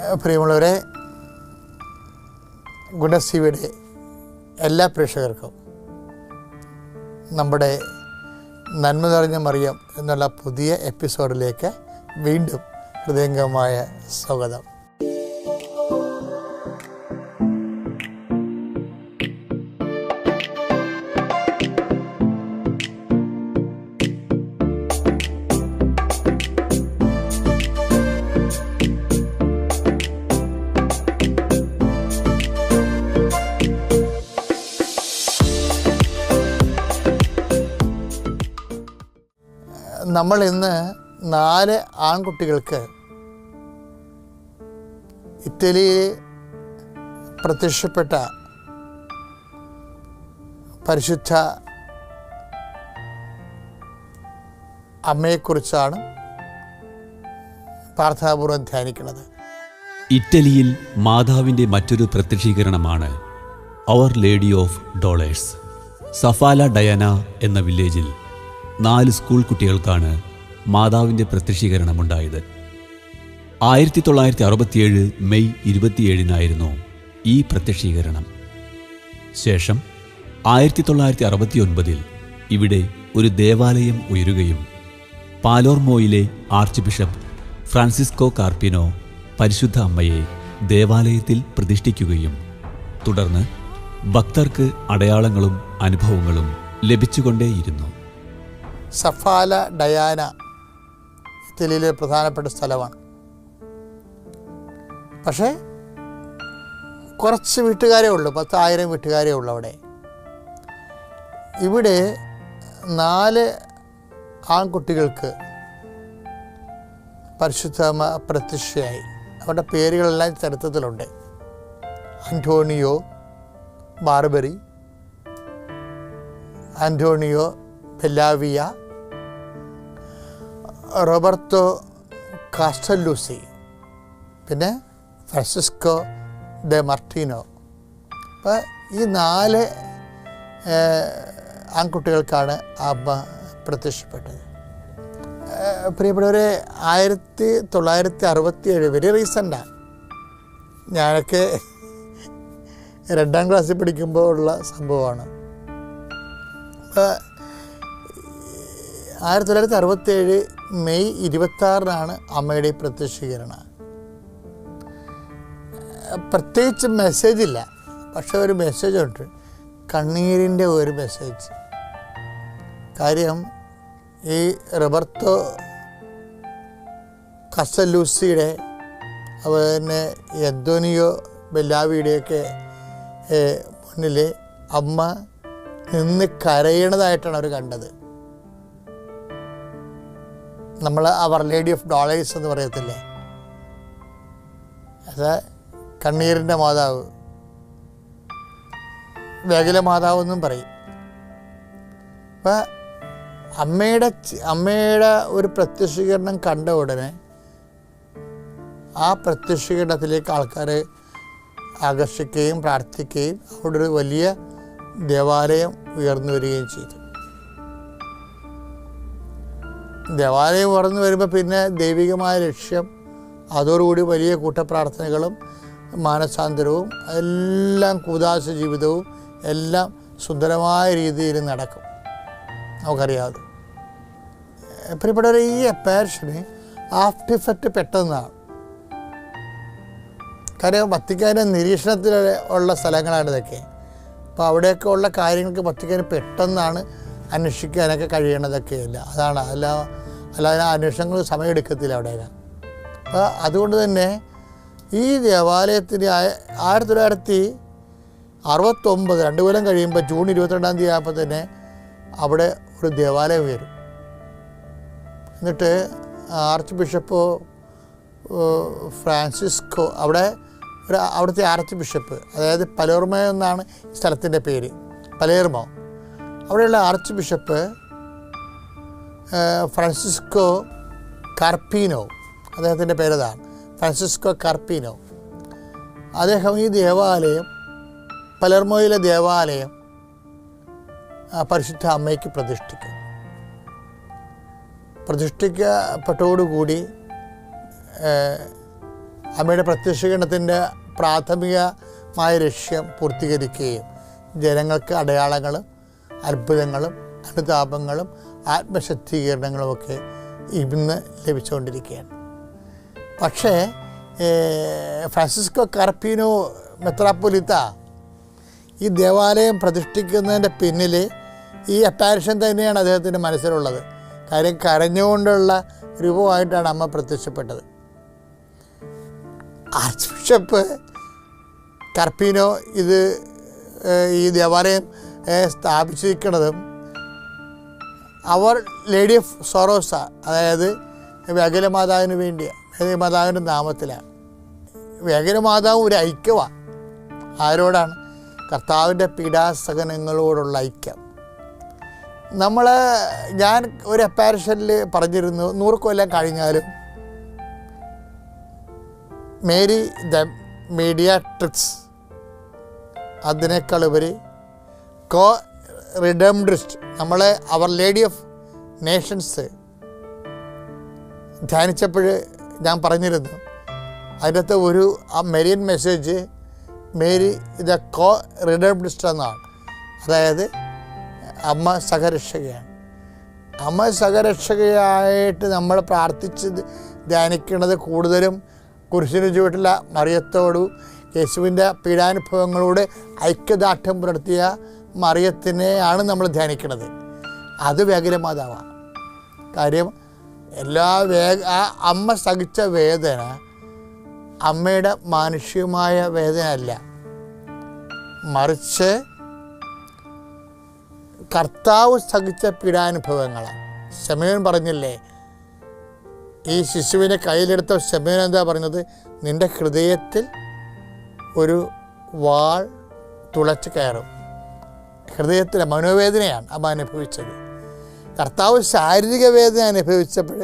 പ്രിയമുള്ളവരെ, ഗുഡ്നസ് ടിവിയുടെ എല്ലാ പ്രേക്ഷകർക്കും നമ്മുടെ നന്മ നിറഞ്ഞ മറിയം എന്നുള്ള പുതിയ എപ്പിസോഡിലേക്ക് വീണ്ടും ഹൃദയംഗമായ സ്വാഗതം. നമ്മൾ ഇന്ന് 4 ആൺകുട്ടികൾക്ക് ഇറ്റലിയിൽ പ്രത്യക്ഷപ്പെട്ട പരിശുദ്ധ അമ്മയെക്കുറിച്ചാണ് പ്രാർത്ഥനാപൂർവ്വം ധ്യാനിക്കുന്നത്. ഇറ്റലിയിൽ മാതാവിൻ്റെ മറ്റൊരു പ്രത്യക്ഷീകരണമാണ് അവർ ലേഡി ഓഫ് ഡോളേഴ്സ്. സഫാല ഡയാന എന്ന വില്ലേജിൽ 4 സ്കൂൾ കുട്ടികൾക്കാണ് മാതാവിൻ്റെ പ്രത്യക്ഷീകരണമുണ്ടായത്. 1967 മെയ് 27 ഈ പ്രത്യക്ഷീകരണം. ശേഷം 1969 ഇവിടെ ഒരു ദേവാലയം ഉയരുകയും പാലോർമോയിലെ ആർച്ച് ബിഷപ്പ് ഫ്രാൻസിസ്കോ കാർപ്പിനോ പരിശുദ്ധ അമ്മയെ ദേവാലയത്തിൽ പ്രതിഷ്ഠിക്കുകയും തുടർന്ന് ഭക്തർക്ക് അടയാളങ്ങളും അനുഭവങ്ങളും ലഭിച്ചുകൊണ്ടേയിരുന്നു. സഫാല ഡയാന ഇറ്റലിയിലെ പ്രധാനപ്പെട്ട സ്ഥലമാണ്. പക്ഷേ കുറച്ച് വീട്ടുകാരേ ഉള്ളൂ, 10,000 വീട്ടുകാരേ ഉള്ളൂ അവിടെ. ഇവിടെ 4 ആൺകുട്ടികൾക്ക് പരിശുദ്ധ പ്രത്യക്ഷയായി. അവരുടെ പേരുകളെല്ലാം ചരിത്രത്തിലുണ്ട്. അന്റോണിയോ ബാർബറി, അന്റോണിയോ ബെല്ലാവിയ, റോബർട്ടോ കാസ്റ്റല്ലൂസി, പിന്നെ ഫ്രാൻസിസ്കോ ഡെ മാർട്ടിനോ. അപ്പോൾ ഈ 4 ആൺകുട്ടികൾക്കാണ് അമ്മ പ്രത്യക്ഷപ്പെട്ടത്. പ്രിയപ്പെട്ടവരെ, 1967 വെരി റീസെൻ്റാണ്. ഞാനൊക്കെ 2ാം ക്ലാസ്സിൽ പഠിക്കുമ്പോൾ ഉള്ള സംഭവമാണ്. 1967 മെയ് 26 അമ്മയുടെ പ്രത്യക്ഷീകരണം. പ്രത്യേകിച്ച് മെസ്സേജില്ല, പക്ഷെ ഒരു മെസ്സേജുണ്ട്, കണ്ണീരിൻ്റെ ഒരു മെസ്സേജ്. കാര്യം ഈ റോബർട്ടോ കാസ്റ്റല്ലൂസിയുടെ അതുപോലെ അന്റോണിയോ ബെല്ലാവിയുടെയൊക്കെ മുന്നിൽ അമ്മ നിന്ന് കരയണതായിട്ടാണ് അവർ കണ്ടത്. നമ്മൾ അവർ ലേഡി ഓഫ് ഡോളേഴ്സ് എന്ന് പറയത്തില്ലേ, അത് കണ്ണീരിൻ്റെ മാതാവ്, വേഗല മാതാവ് എന്നും പറയും. അപ്പം അമ്മയുടെ ഒരു പ്രത്യക്ഷീകരണം കണ്ട ഉടനെ ആ പ്രത്യക്ഷീകരണത്തിലേക്ക് ആൾക്കാർ ആകർഷിക്കുകയും പ്രാർത്ഥിക്കുകയും അവിടെ ഒരു വലിയ ദേവാലയം ഉയർന്നു വരികയും ചെയ്തു. ദേവാലയം ഉയർന്നു വരുമ്പോൾ പിന്നെ ദൈവികമായ ലക്ഷ്യം, അതോടുകൂടി വലിയ കൂട്ടപ്രാർത്ഥനകളും മാനസാന്തരവും എല്ലാം കൂദാശ ജീവിതവും എല്ലാം സുന്ദരമായ രീതിയിൽ നടക്കും. നമുക്കറിയാതെ പ്രിയപ്പെട്ടവരെ, ഈ അപ്പാരിഷന് ആഫ്റ്റർ ഇഫക്റ്റ് പെട്ടെന്നാണ്. കാര്യം വത്തിക്കാൻ്റെ നിരീക്ഷണത്തിൽ ഉള്ള സ്ഥലങ്ങളാണ് ഇതൊക്കെ. അപ്പോൾ അവിടെയൊക്കെ ഉള്ള കാര്യങ്ങൾക്ക് വത്തിക്കാന് പെട്ടെന്നാണ് അന്വേഷിക്കാനൊക്കെ കഴിയണതൊക്കെയില്ല. അതാണ് അല്ലാതെ അന്വേഷണങ്ങൾ സമയമെടുക്കത്തില്ല അവിടെയൊക്കെ. അപ്പോൾ അതുകൊണ്ട് തന്നെ ഈ ദേവാലയത്തിന് 1969 2 കൊല്ലം കഴിയുമ്പോൾ ജൂൺ 22 ആയപ്പോൾ തന്നെ അവിടെ ഒരു ദേവാലയം വരും. എന്നിട്ട് ആർച്ച് ബിഷപ്പ് ഫ്രാൻസിസ്കോ അവിടുത്തെ ആർച്ച് ബിഷപ്പ്, അതായത് പലേർമോ എന്നാണ് ഈ സ്ഥലത്തിൻ്റെ പേര്, പലേർമോ. അവിടെയുള്ള ആർച്ച് ബിഷപ്പ് ഫ്രാൻസിസ്കോ കാർപ്പിനോ, അദ്ദേഹത്തിൻ്റെ പേരതാണ് ഫ്രാൻസിസ്കോ കാർപ്പിനോ. അദ്ദേഹം ഈ ദേവാലയം, പലേർമോയിലെ ദേവാലയം പരിശുദ്ധ അമ്മയ്ക്ക് പ്രതിഷ്ഠിക്കപ്പെട്ടോടുകൂടി അമ്മയുടെ പ്രത്യക്ഷീകരണത്തിൻ്റെ പ്രാഥമികമായ ലക്ഷ്യം പൂർത്തീകരിക്കുകയും ജനങ്ങൾക്ക് അടയാളങ്ങളും അത്ഭുതങ്ങളും അനുതാപങ്ങളും ആത്മശക്തീകരണങ്ങളുമൊക്കെ ഇന്ന് ലഭിച്ചുകൊണ്ടിരിക്കുകയാണ്. പക്ഷേ ഫ്രാൻസിസ്കോ കാർപ്പീനോ മെത്രാപ്പൊലീത്ത ഈ ദേവാലയം പ്രതിഷ്ഠിക്കുന്നതിൻ്റെ പിന്നിൽ ഈ അപ്പാരിഷൻ തന്നെയാണ് അദ്ദേഹത്തിൻ്റെ മനസ്സിലുള്ളത്. കാര്യം കരഞ്ഞുകൊണ്ടുള്ള രൂപമായിട്ടാണ് അമ്മ പ്രത്യക്ഷപ്പെട്ടത്. ആർച്ച് ബിഷപ്പ് കാർപ്പീനോ ഈ ദേവാലയം സ്ഥാപിച്ചിരിക്കുന്നതും അവർ ലേഡി ഓഫ് സോറോസ, അതായത് വ്യാകുലമാതാവിന് വേണ്ടിയാണ്, വ്യാകുലമാതാവിൻ്റെ നാമത്തിലാണ്. വ്യാകുലമാതാവ് ഒരു ഐക്യമാണ്. ആരോടാണ്? കർത്താവിൻ്റെ പീഡാസഹനങ്ങളോടുള്ള ഐക്യം. ഞാൻ ഒരു അപ്പാരിഷനിൽ പറഞ്ഞിരുന്നു, 100 കൊല്ലം കഴിഞ്ഞാലും മേരി ദ മീഡിയാട്രിക്സ് അതിനേക്കാൾ ഉപരി കോ റിഡംഡ്രിസ്റ്റ്, അവർ ലേഡി ഓഫ് നേഷൻസ് ധ്യാനിച്ചപ്പോൾ ഞാൻ പറഞ്ഞിരുന്നു, അതിനകത്ത് ആ മെരിയൻ മെസ്സേജ് മേരി ദ കോ റിഡംഡ്രിസ്റ്റ് എന്നാണ്. അതായത് അമ്മ സഹരക്ഷകയാണ്. അമ്മ സഹരക്ഷകയായിട്ട് നമ്മൾ പ്രാർത്ഥിച്ച് ധ്യാനിക്കുന്നത് കൂടുതലും കുരിശിന് ചുവട്ടില മറിയത്തോടും യേശുവിൻ്റെ പീഡാനുഭവങ്ങളോട് ഐക്യദാർഢ്യം പുലർത്തിയ മറിയത്തിനെയാണ് നമ്മൾ ധ്യാനിക്കുന്നത്. അത് വ്യാകുലമാതാവാണ്. കാര്യം ആ അമ്മ സഹിച്ച വേദന അമ്മയുടെ മാനുഷികമായ വേദന അല്ല, മറിച്ച് കർത്താവ് സഹിച്ച പീഡാനുഭവങ്ങളാണ്. ശമയോൻ പറഞ്ഞില്ലേ, ഈ ശിശുവിനെ കയ്യിലെടുത്ത ശമയോൻ എന്താ പറഞ്ഞത്? നിൻ്റെ ഹൃദയത്തിൽ ഒരു വാൾ തുളച്ച് കയറും. ഹൃദയത്തിലെ മനോവേദനയാണ് അമ്മ അനുഭവിച്ചത്. കർത്താവ് ശാരീരിക വേദന അനുഭവിച്ചപ്പോൾ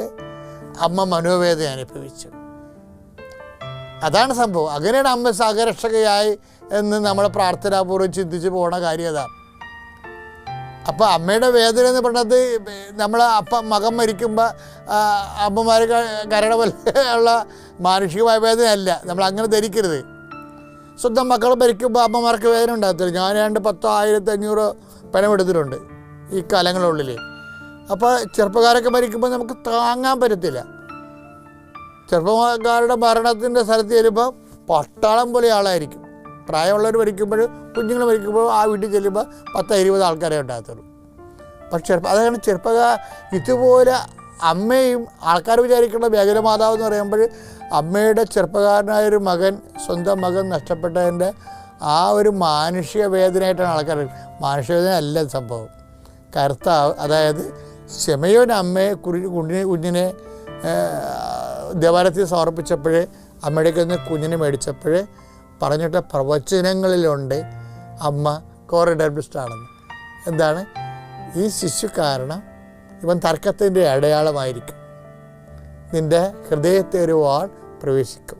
അമ്മ മനോവേദന അനുഭവിച്ചു. അതാണ് സംഭവം. അങ്ങനെയാണ് അമ്മ സഹരക്ഷകയായി എന്ന് നമ്മൾ പ്രാർത്ഥനാപൂർവ്വം ചിന്തിച്ച് പോണ കാര്യം അതാണ്. അപ്പോൾ അമ്മയുടെ വേദന എന്ന് പറഞ്ഞത് മകൻ മരിക്കുമ്പോൾ അമ്മമാർ കരട പോലെയുള്ള മാനുഷികമായ വേദനയല്ല. നമ്മൾ അങ്ങനെ ധരിക്കരുത്. സ്വന്തം മക്കൾ മരിക്കുമ്പോൾ അമ്മമാർക്ക് വേദന ഉണ്ടാകത്തില്ല. ഞാൻ 10,500 പണമെടുത്തിട്ടുണ്ട് ഈ കാലങ്ങളുള്ളിൽ. അപ്പോൾ ചെറുപ്പക്കാരൊക്കെ മരിക്കുമ്പോൾ നമുക്ക് താങ്ങാൻ പറ്റത്തില്ല. ചെറുപ്പക്കാരുടെ മരണത്തിൻ്റെ സ്ഥലത്ത് ചെല്ലുമ്പോൾ പട്ടാളം പോലെ ആളായിരിക്കും. പ്രായമുള്ളവർ മരിക്കുമ്പോൾ, കുഞ്ഞുങ്ങൾ മരിക്കുമ്പോൾ ആ വീട്ടിൽ ചെല്ലുമ്പോൾ 10-20 ആൾക്കാരെ ഉണ്ടാകത്തുള്ളൂ. പക്ഷെ അതാണ് ഇതുപോലെ അമ്മയും ആൾക്കാർ വിചാരിക്കേണ്ട വ്യാകുലമാതാവ് എന്ന് പറയുമ്പോൾ അമ്മയുടെ ചെറുപ്പക്കാരനായൊരു മകൻ, സ്വന്തം മകൻ നഷ്ടപ്പെട്ടതിൻ്റെ ആ ഒരു മാനുഷിക വേദനയായിട്ടാണ് ആൾക്കാർ. മാനുഷിക വേദന അല്ല സംഭവം. കർത്താവ്, അതായത് ശമയോൻ അമ്മയെ കുഞ്ഞിനെ ദേവാലയത്തിൽ സമർപ്പിച്ചപ്പോൾ, അമ്മയുടെ നിന്ന് കുഞ്ഞിനെ മേടിച്ചപ്പോൾ പറഞ്ഞിട്ട പ്രവചനങ്ങളിലുണ്ട് അമ്മ കോറിഡർബിസ്റ്റാണെന്ന്. എന്താണ്? ഈ ശിശു കാരണം ഇവൻ തർക്കത്തിൻ്റെ അടയാളമായിരിക്കും. നിൻ്റെ ഹൃദയത്തെ ഒരു വാൾ പ്രവേശിക്കും,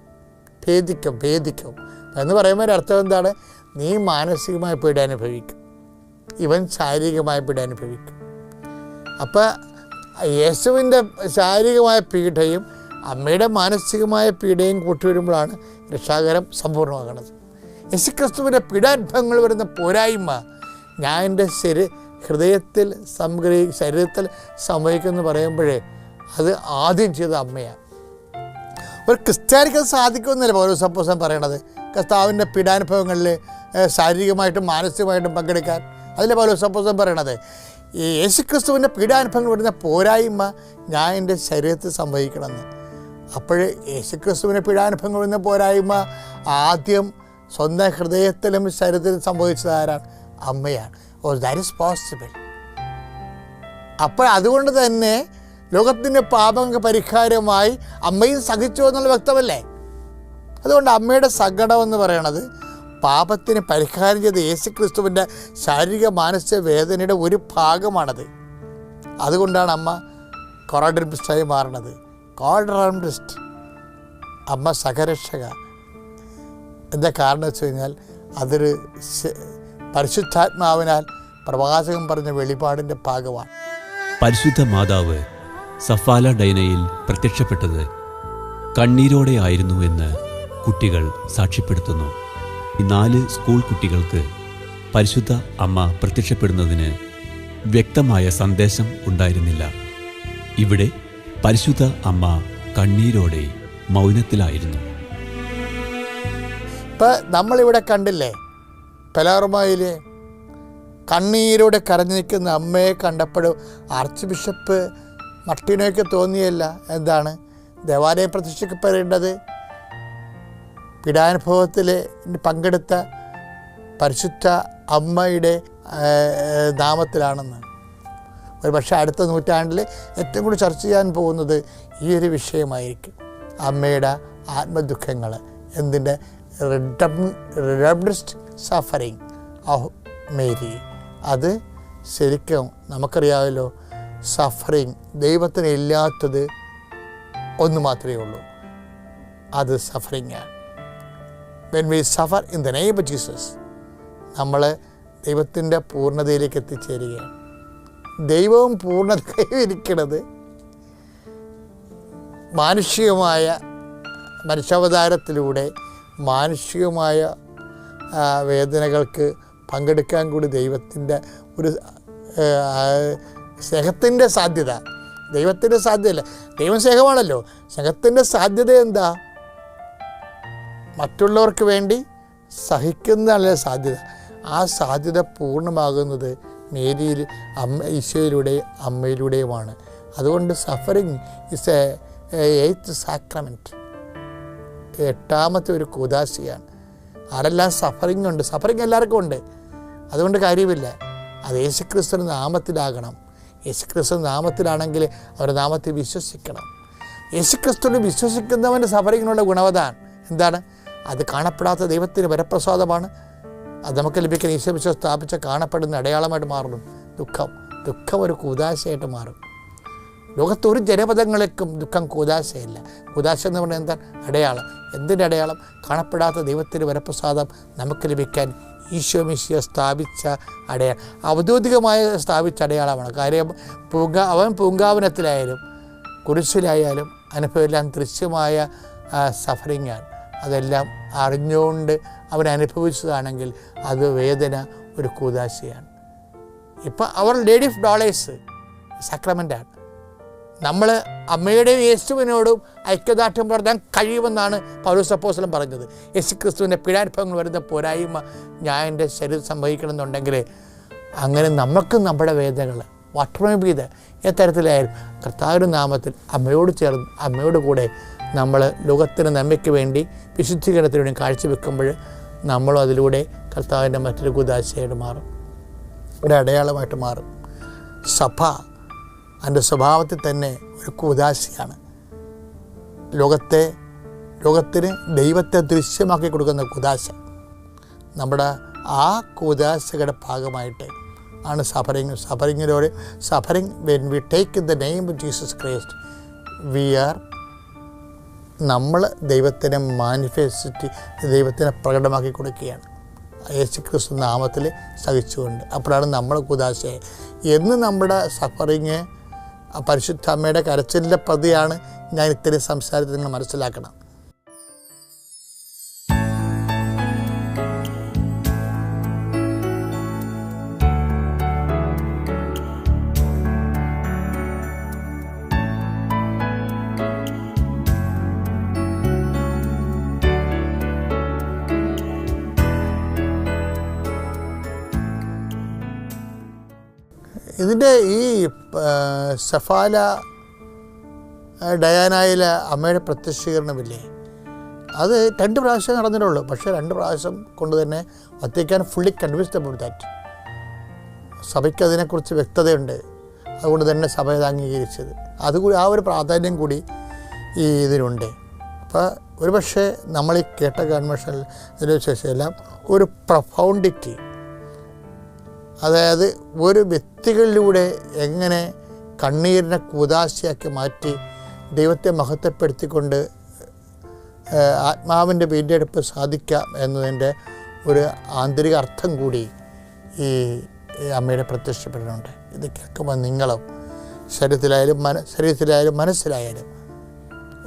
ഭേദിക്കും എന്ന് പറയുമ്പോൾ അർത്ഥം എന്താണ്? നീ മാനസികമായ പീഡ അനുഭവിക്കും, ഇവൻ ശാരീരികമായ പീഡ അനുഭവിക്കും. അപ്പോൾ യേശുവിൻ്റെ ശാരീരികമായ പീഡയും അമ്മയുടെ മാനസികമായ പീഡയും കൂട്ടിവരുമ്പോഴാണ് രക്ഷാകരം സമ്പൂർണ്ണമാകുന്നത്. യേശുക്രിസ്തുവിൻ്റെ പീഡാനുഭവങ്ങൾ വരുന്ന പോരായ്മ ഞാൻ എൻ്റെ ഹൃദയത്തിൽ ശരീരത്തിൽ സംഭവിക്കുമെന്ന് പറയുമ്പോഴേ അത് ആദ്യം ചെയ്ത അമ്മയാണ്. ഒരു ക്രിസ്ത്യാനിക്ക് അത് സാധിക്കുമെന്നല്ലേ പൗലോസ് അപ്പോസ്തലൻ പറയണത്? കർത്താവിൻ്റെ പീഡാനുഭവങ്ങളിൽ ശാരീരികമായിട്ടും മാനസികമായിട്ടും പങ്കെടുക്കാൻ. അതിലെ പൗലോസ് അപ്പോസ്തലൻ പറയണത് ഈ യേശുക്രിസ്തുവിൻ്റെ പീഡാനുഭവങ്ങൾ വരുന്ന പോരായ്മ ഞാൻ എൻ്റെ ശരീരത്തിൽ സംഭവിക്കണമെന്ന്. അപ്പോൾ യേശുക്രിസ്തുവിൻ്റെ പീഡാനുഭവങ്ങൾ വരുന്ന പോരായ്മ ആദ്യം സ്വന്തം ഹൃദയത്തിലും ശരീരത്തിലും സംഭവിച്ചത് ആരാണ്? അമ്മയാണ്. That is possible. അപ്പോൾ അതുകൊണ്ട് തന്നെ ലോകത്തിൻ്റെ പാപങ്ങൾക്ക് പരിഹാരമായി അമ്മയും സഹിച്ചു എന്നുള്ള വ്യക്തമല്ലേ? അതുകൊണ്ട് അമ്മയുടെ സങ്കടം എന്ന് പറയണത് പാപത്തിന് പരിഹാരം ചെയ്ത യേശുക്രിസ്തുവിൻ്റെ ശാരീരിക മാനസിക വേദനയുടെ ഒരു ഭാഗമാണത്. അതുകൊണ്ടാണ് അമ്മ കോറഡർബിസ്റ്റായി മാറണത്. കോറഡർബിസ്റ്റ്, അമ്മ സഹരക്ഷക. എന്താ കാരണം വെച്ച് കഴിഞ്ഞാൽ അതൊരു പരിശുദ്ധാത്മാവിനാൽ പ്രവാചകൻ പറഞ്ഞ വെളിപാടിൻ്റെ ഭാഗമാണ്. പരിശുദ്ധ മാതാവ് സഫാല ഡൈനയിൽ പ്രത്യക്ഷപ്പെട്ടത് കണ്ണീരോടെ ആയിരുന്നു എന്ന് കുട്ടികൾ സാക്ഷ്യപ്പെടുത്തുന്നു. ഈ 4 സ്കൂൾ കുട്ടികൾക്ക് പരിശുദ്ധ അമ്മ പ്രത്യക്ഷപ്പെടുന്നതിന് വ്യക്തമായ സന്ദേശം ഉണ്ടായിരുന്നില്ല. ഇവിടെ പരിശുദ്ധ അമ്മ കണ്ണീരോടെ മൗനത്തിലായിരുന്നു. ഇപ്പം നമ്മളിവിടെ കണ്ടില്ലേ, പെലാർമയിൽ കണ്ണീരോടെ കരഞ്ഞു നിൽക്കുന്ന അമ്മയെ കണ്ടപ്പോഴും ആർച്ച് ബിഷപ്പ് മർട്ടിനോയ്ക്ക് തോന്നിയല്ല എന്താണ് ദേവാലയം പ്രത്യക്ഷപ്പെടേണ്ടത് പീഡാനുഭവത്തിൽ പങ്കെടുത്ത പരിശുദ്ധ അമ്മയുടെ നാമത്തിലാണെന്ന്. ഒരു പക്ഷേ അടുത്ത നൂറ്റാണ്ടിൽ ഏറ്റവും കൂടുതൽ ചർച്ച ചെയ്യാൻ പോകുന്നത് ഈ ഒരു വിഷയമായിരിക്കും. അമ്മയുടെ ആത്മദുഃഖങ്ങൾ, എന്തിൻ്റെ റിഡംപ്റ്റഡ് സഫറിങ് ഓഫ് മേരി. അത് ശരിക്കും നമുക്കറിയാമല്ലോ, സഫറിങ് ദൈവത്തിന് ഇല്ലാത്തത് ഒന്ന് മാത്രമേ ഉള്ളൂ, അത് സഫറിങ്ങാണ്. When we suffer in the name of Jesus, നമ്മൾ ദൈവത്തിൻ്റെ പൂർണ്ണതയിലേക്ക് എത്തിച്ചേരുകയാണ്. ദൈവവും പൂർണ്ണത കൈവരിക്കുന്നത് മാനുഷികമായ മനുഷ്യാവതാരത്തിലൂടെ മാനുഷികമായ വേദനകൾക്ക് പങ്കെടുക്കാൻ കൂടി ദൈവത്തിൻ്റെ ഒരു സ്നേഹത്തിൻ്റെ സാധ്യത, ദൈവത്തിൻ്റെ സാധ്യതയല്ല, ദൈവം സ്നേഹമാണല്ലോ. സ്നേഹത്തിൻ്റെ സാധ്യത എന്താ? മറ്റുള്ളവർക്ക് വേണ്ടി സഹിക്കുന്നതല്ല സാധ്യത. ആ സാധ്യത പൂർണ്ണമാകുന്നത് മേരിയിൽ ഈശോയിലൂടെയും അമ്മയിലൂടെയുമാണ്. അതുകൊണ്ട് സഫറിങ് ഇസ് എയ്ത്ത് സാക്രമെൻറ്റ്, 8ാമത്തെ ഒരു കൂദാശയാണ്. ആരെല്ലാം സഫറിങ് ഉണ്ട്, സഫറിങ് എല്ലാവർക്കും ഉണ്ട്, അതുകൊണ്ട് കാര്യമില്ല. അത് യേശുക്രിസ്തുവിൻ്റെ നാമത്തിലാകണം. യേശുക്രിസ്തു നാമത്തിലാണെങ്കിൽ അവരുടെ നാമത്തിൽ വിശ്വസിക്കണം. യേശുക്രിസ്തുവിനെ വിശ്വസിക്കുന്നവൻ്റെ സഫറിങ്ങിനുള്ള ഗുണവതാണ് എന്താണ്? അത് കാണപ്പെടാത്ത ദൈവത്തിന് വരപ്രസാദമാണ്. അത് നമുക്ക് ലഭിക്കുന്ന ഈശോ വിശ്വാസം സ്ഥാപിച്ച കാണപ്പെടുന്ന അടയാളമായിട്ട് മാറുന്നു. ദുഃഖം ഒരു കൂദാശയായിട്ട് മാറും. ലോകത്തൊരു ജനപദങ്ങൾക്കും ദുഃഖം കൂദാശയല്ല. കൂദാശ എന്ന് പറഞ്ഞാൽ എന്താണ്? അടയാളം. എന്തിൻ്റെ അടയാളം? കാണപ്പെടാത്ത ദൈവത്തിന് വരപ്രസാദം നമുക്ക് ലഭിക്കാൻ ഈശോ മിശിഹ സ്ഥാപിച്ച അടയാളം, ഔദ്യോഗികമായ സ്ഥാപിച്ച അടയാളമാണ്. കാര്യം അവൻ പൂങ്കാവനത്തിലായാലും കുരിശിലായാലും അനുഭവമെല്ലാം ദൃശ്യമായ സഫറിങ്ങാണ്. അതെല്ലാം അറിഞ്ഞുകൊണ്ട് അവൻ അനുഭവിച്ചതാണെങ്കിൽ അത് വേദന ഒരു കൂദാശയാണ്. ഇപ്പം അവർ ലേഡി ഓഫ് ഡോളേഴ്സ് സാക്രമെൻ്റാണ്. നമ്മൾ അമ്മയുടെയും യേശുവിനോടും ഐക്യദാർഢ്യം പുലർത്താൻ കഴിയുമെന്നാണ് പൗലോസ് അപ്പോസ്തലൻ പറഞ്ഞത്. യേശുക്രിസ്തുവിൻ്റെ പീഡാനുഭവങ്ങൾ വരുന്ന പോരായ്മ ഞാൻ എൻ്റെ ശരീരം സംഭവിക്കണമെന്നുണ്ടെങ്കിൽ അങ്ങനെ നമുക്കും നമ്മുടെ വേദനകൾ വട്ടമീത് തരത്തിലായാലും കർത്താവിൻ്റെ നാമത്തിൽ അമ്മയോട് ചേർന്ന് അമ്മയോട് കൂടെ നമ്മൾ ലോകത്തിന് നന്മയ്ക്ക് വേണ്ടി വിശുദ്ധീകരണത്തിന് വേണ്ടി കാഴ്ചവെക്കുമ്പോൾ നമ്മളും അതിലൂടെ കർത്താവിൻ്റെ മറ്റൊരു കൂദാശയായിട്ട് മാറും, ഒരു അടയാളമായിട്ട് മാറും. സഭ അതിൻ്റെ സ്വഭാവത്തിൽ തന്നെ ഒരു കൂദാശയാണ്. ലോകത്തിന് ദൈവത്തെ ദൃശ്യമാക്കി കൊടുക്കുന്ന കൂദാശ. നമ്മുടെ ആ കൂദാശയുടെ ഭാഗമായിട്ട് ആണ് സഫറിങ്ങിലൂടെ when we take in the name of Jesus Christ we are, നമ്മൾ ദൈവത്തിനെ ദൈവത്തിനെ പ്രകടമാക്കി കൊടുക്കുകയാണ് യേശുക്രിസ്തു നാമത്തിൽ സഹിച്ചുകൊണ്ട്. അപ്പോഴാണ് നമ്മൾ കൂദാശയെ എന്ന് നമ്മുടെ സഫറിങ് പരിശുദ്ധ അമ്മയുടെ കരച്ചിലിൻ്റെ പ്രതിയാണ് ഞാൻ ഇത്തരം സംസാരത്തിൽ നിങ്ങൾ മനസ്സിലാക്കണം. ഇതിൻ്റെ ഈ സഫാല ഡയാനയിലെ അമ്മയുടെ പ്രത്യക്ഷീകരണമില്ലേ, അത് 2 പ്രാവശ്യം നടന്നിട്ടുള്ളൂ. പക്ഷേ 2 പ്രാവശ്യം കൊണ്ട് തന്നെ Vatican fully convinced about that. സഭയ്ക്ക് അതിനെക്കുറിച്ച് വ്യക്തതയുണ്ട്. അതുകൊണ്ട് തന്നെ സഭ ഇത് അംഗീകരിച്ചത്. അതുകൂടി ആ ഒരു പ്രാധാന്യം കൂടി ഈ ഇതിനുണ്ട്. അപ്പോൾ ഒരു പക്ഷേ നമ്മൾ ഈ കേട്ട കൺവെൻഷനിൽ ഇതിന് ശേഷം എല്ലാം ഒരു പ്രൊഫൗണ്ടിറ്റി, അതായത് ഒരു വ്യക്തികളിലൂടെ എങ്ങനെ കണ്ണീരിനെ കൂദാശയാക്കി മാറ്റി ദൈവത്തെ മഹത്വപ്പെടുത്തിക്കൊണ്ട് ആത്മാവിൻ്റെ വീണ്ടെടുപ്പ് സാധിക്കാം എന്നതിൻ്റെ ഒരു ആന്തരിക അർത്ഥം കൂടി ഈ അമ്മയുടെ പ്രത്യക്ഷപ്പെടുന്നുണ്ട്. ഇത് കേൾക്കുമ്പോൾ നിങ്ങളും ശരീരത്തിലായാലും മനസ്സിലായാലും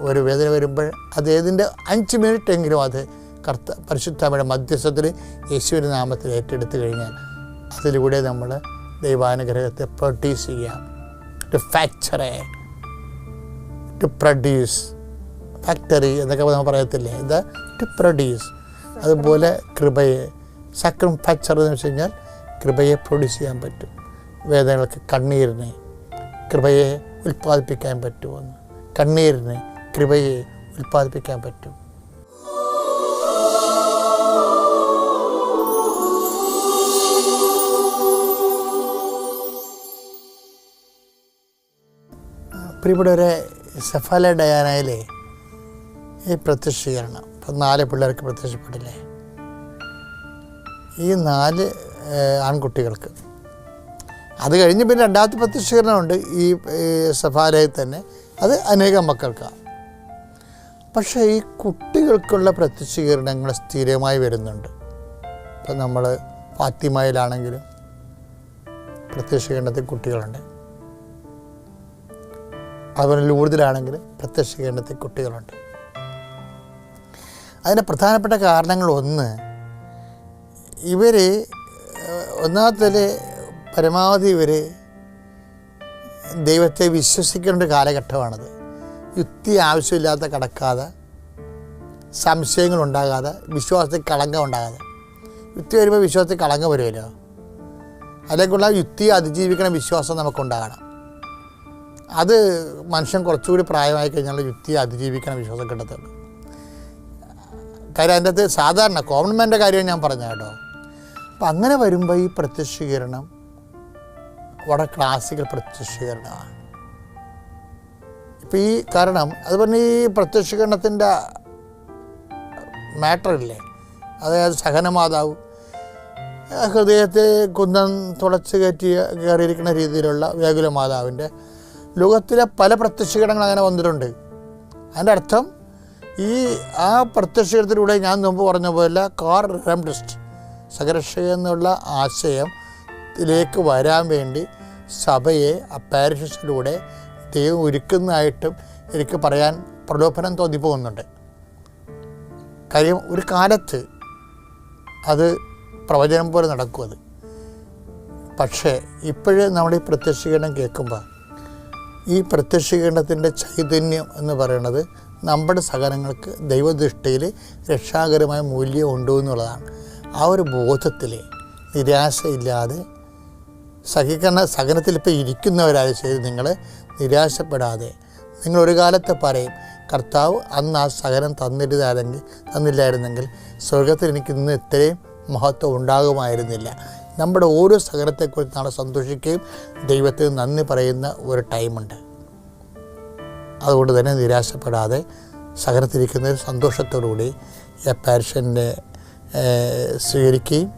ഒരു വേദന വരുമ്പോൾ അതേതിൻ്റെ 5 മിനിറ്റെങ്കിലും അത് പരിശുദ്ധമ്മയുടെ മധ്യസ്ഥത്തിൽ യേശുവിൻ്റെ നാമത്തിൽ ഏറ്റെടുത്ത് കഴിഞ്ഞാൽ അതിലൂടെ നമ്മൾ ദൈവാനുഗ്രഹത്തെ പ്രൊഡ്യൂസ് ചെയ്യാം. ടു പ്രൊഡ്യൂസ് ഫാക്ടറി എന്നൊക്കെ നമ്മൾ പറയത്തില്ലേ, ഇത് ടു പ്രൊഡ്യൂസ്. അതുപോലെ കൃപയെ സാക്രിഫാക്ചർ എന്ന് വെച്ച് കഴിഞ്ഞാൽ കൃപയെ പ്രൊഡ്യൂസ് ചെയ്യാൻ പറ്റും. വേദനകൾക്ക് കണ്ണീരിനെ കൃപയെ ഉൽപ്പാദിപ്പിക്കാൻ പറ്റുമെന്ന്, കണ്ണീരിന് കൃപയെ ഉൽപ്പാദിപ്പിക്കാൻ പറ്റും. പ്രിയപ്പെട്ടവരെ, സെഫാല ഡയാനയിലെ ഈ പ്രത്യക്ഷീകരണം ഇപ്പം 4 പിള്ളേർക്ക് പ്രത്യക്ഷപ്പെട്ടില്ലേ, ഈ 4 ആൺകുട്ടികൾക്ക്. അത് കഴിഞ്ഞ് പിന്നെ 2ാമത്തെ പ്രത്യക്ഷീകരണമുണ്ട് ഈ സെഫാലയിൽ തന്നെ, അത് അനേകം മക്കൾക്കാണ്. പക്ഷേ ഈ കുട്ടികൾക്കുള്ള പ്രത്യക്ഷീകരണങ്ങൾ സ്ഥിരമായി വരുന്നുണ്ട്. ഇപ്പം നമ്മൾ ഫാത്തിമയിലാണെങ്കിലും പ്രത്യക്ഷീകരണത്തിൽ കുട്ടികളുണ്ട്, അതുപോലെ ലൂർദിലാണെങ്കിലും പ്രത്യക്ഷീകരണത്തിൽ കുട്ടികളുണ്ട്. അതിൻ്റെ പ്രധാനപ്പെട്ട കാരണങ്ങൾ ഇവർ ഒന്നാമത്തെ പരമാവധി ഇവർ ദൈവത്തെ വിശ്വസിക്കേണ്ട ഒരു കാലഘട്ടമാണത്. യുക്തി ആവശ്യമില്ലാത്ത കടക്കാതെ, സംശയങ്ങളുണ്ടാകാതെ, വിശ്വാസത്തിൽ കളങ്കം ഉണ്ടാകാതെ. യുക്തി വരുമ്പോൾ വിശ്വാസത്തിൽ കളങ്കം വരുമല്ലോ, അതിലേക്കുള്ള യുക്തിയെ അതിജീവിക്കണ വിശ്വാസം നമുക്കുണ്ടാകണം. അത് മനുഷ്യൻ കുറച്ചുകൂടി പ്രായമായി കഴിഞ്ഞാൽ യുക്തിയെ അതിജീവിക്കണ വിശ്വാസം കിട്ടത്തുള്ളൂ. കാര്യം അതിൻ്റെ അകത്ത് സാധാരണ കോമൺ മാൻ്റെ കാര്യം ഞാൻ പറഞ്ഞ കേട്ടോ. അപ്പം അങ്ങനെ വരുമ്പോൾ ഈ പ്രത്യക്ഷീകരണം വളരെ ക്ലാസിക്കൽ പ്രത്യക്ഷീകരണമാണ്. ഇപ്പം ഈ കാരണം അതുപോലെ ഈ പ്രത്യക്ഷീകരണത്തിൻ്റെ മാറ്ററില്ലേ, അതായത് സഹനമാതാവ് ഹൃദയത്തെ കുന്തം തുളച്ച് കയറിയിരിക്കുന്ന രീതിയിലുള്ള വ്യാകുല മാതാവിൻ്റെ ലോകത്തിലെ പല പ്രത്യക്ഷീകരണങ്ങൾ അങ്ങനെ വന്നിട്ടുണ്ട്. അതിൻ്റെ അർത്ഥം ആ പ്രത്യക്ഷീകരണത്തിലൂടെ ഞാൻ മുമ്പ് പറഞ്ഞ പോലെ കാർ റെംഡിസ്റ്റ് സഹരക്ഷക എന്നുള്ള ആശയത്തിലേക്ക് വരാൻ വേണ്ടി സഭയെ അപ്പാരിഷസിലൂടെ ദൈവം ഒരുക്കുന്നതായിട്ടും എനിക്ക് പറയാൻ പ്രലോഭനം തോന്നിപ്പോകുന്നുണ്ട്. കാര്യം ഒരു കാലത്ത് അത് പ്രവചനം പോലെ നടക്കും അത്. പക്ഷേ ഇപ്പോഴും നമ്മുടെ ഈ പ്രത്യക്ഷീകരണം കേൾക്കുമ്പോൾ ഈ പ്രത്യക്ഷീകരണത്തിൻ്റെ ചൈതന്യം എന്ന് പറയുന്നത് നമ്മുടെ സഹനങ്ങൾക്ക് ദൈവദൃഷ്ടിയിൽ രക്ഷാകരമായ മൂല്യം ഉണ്ടോ എന്നുള്ളതാണ്. ആ ഒരു ബോധത്തിൽ നിരാശയില്ലാതെ സഹനത്തിൽ ഇപ്പോൾ ഇരിക്കുന്നവരായ ശരി, നിങ്ങൾ നിരാശപ്പെടാതെ നിങ്ങളൊരു കാലത്ത് പറയും, കർത്താവ് അന്ന് ആ സഹനം തന്നില്ലായിരുന്നെങ്കിൽ സ്വർഗത്തിൽ എനിക്ക് ഇന്ന് ഇത്രയും മഹത്വം ഉണ്ടാകുമായിരുന്നില്ല. നമ്മുടെ ഓരോ സഹനത്തെക്കുറിച്ച് നാളെ സന്തോഷിക്കുകയും ദൈവത്തിന് നന്ദി പറയുന്ന ഒരു ടൈമുണ്ട്. അതുകൊണ്ട് തന്നെ നിരാശപ്പെടാതെ സഹനത്തിരിക്കുന്ന സന്തോഷത്തോടുകൂടി ഈ പാരിഷനെ സ്വീകരിക്കുകയും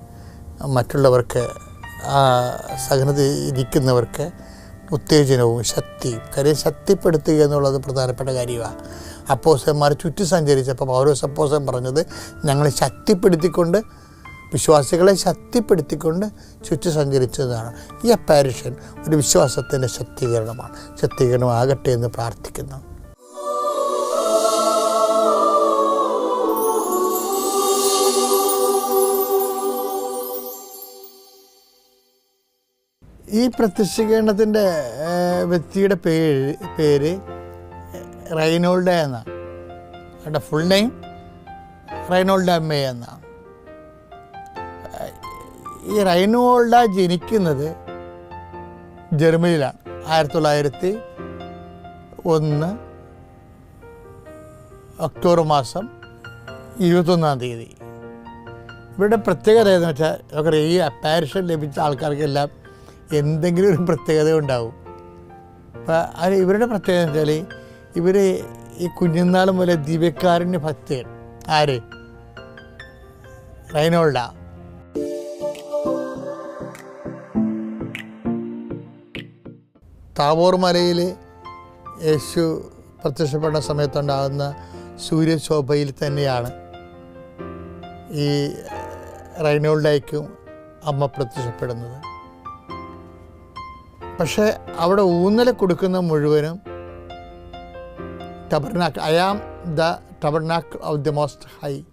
മറ്റുള്ളവർക്ക് ആ സഹനത്തിൽ ഇരിക്കുന്നവർക്ക് ഉത്തേജനവും ശക്തിയും കാര്യം ശക്തിപ്പെടുത്തുക എന്നുള്ളത് പ്രധാനപ്പെട്ട കാര്യമാണ്. അപ്പോസ്തലന്മാർ ചുറ്റി സഞ്ചരിച്ചപ്പോൾ പൗലോസ് അപ്പോസ്തലൻ പറഞ്ഞത് ഞങ്ങളെ ശക്തിപ്പെടുത്തിക്കൊണ്ട് വിശ്വാസികളെ ശക്തിപ്പെടുത്തിക്കൊണ്ട് ചുറ്റി സഞ്ചരിച്ചതാണ്. ഈ അപ്പാരിഷൻ ഒരു വിശ്വാസത്തിൻ്റെ ശക്തീകരണമാണ്. ശക്തീകരണമാകട്ടെ എന്ന് പ്രാർത്ഥിക്കുന്നു. ഈ പ്രത്യക്ഷീകരണത്തിൻ്റെ വ്യക്തിയുടെ പേര് റൈനോൾഡ എന്നാണ്. അവരുടെ ഫുൾ നെയിം റൈനോൾഡ അമ്മേ എന്നാണ്. ഈ റൈനോൾഡ ജനിക്കുന്നത് ജർമ്മനിയിലാണ് 1901 ഒക്ടോബർ മാസം 21-ാം തീയതി. ഇവരുടെ പ്രത്യേകത എന്ന് വെച്ചാൽ നമുക്കറിയാം, ഈ അപ്പാരിഷൻ ലഭിച്ച ആൾക്കാർക്കെല്ലാം എന്തെങ്കിലും ഒരു പ്രത്യേകത ഉണ്ടാവും. അപ്പം അത് ഇവരുടെ പ്രത്യേകത എന്ന് വെച്ചാൽ ഇവർ ഈ കുഞ്ഞുനാൾ മുതലേ ദിവ്യകാരുണ്യ ഭക്തൻ. ആര്? റൈനോൾഡ. താബോർ മലയിൽ യേശു പ്രത്യക്ഷപ്പെടുന്ന സമയത്തുണ്ടാകുന്ന സൂര്യശോഭയിൽ തന്നെയാണ് ഈ റൈനോൾഡയ്ക്കും അമ്മ പ്രത്യക്ഷപ്പെടുന്നത്. പക്ഷേ അവിടെ ഊന്നൽ കൊടുക്കുന്ന മുഴുവനും tabernacle. I am the tabernacle of the Most High.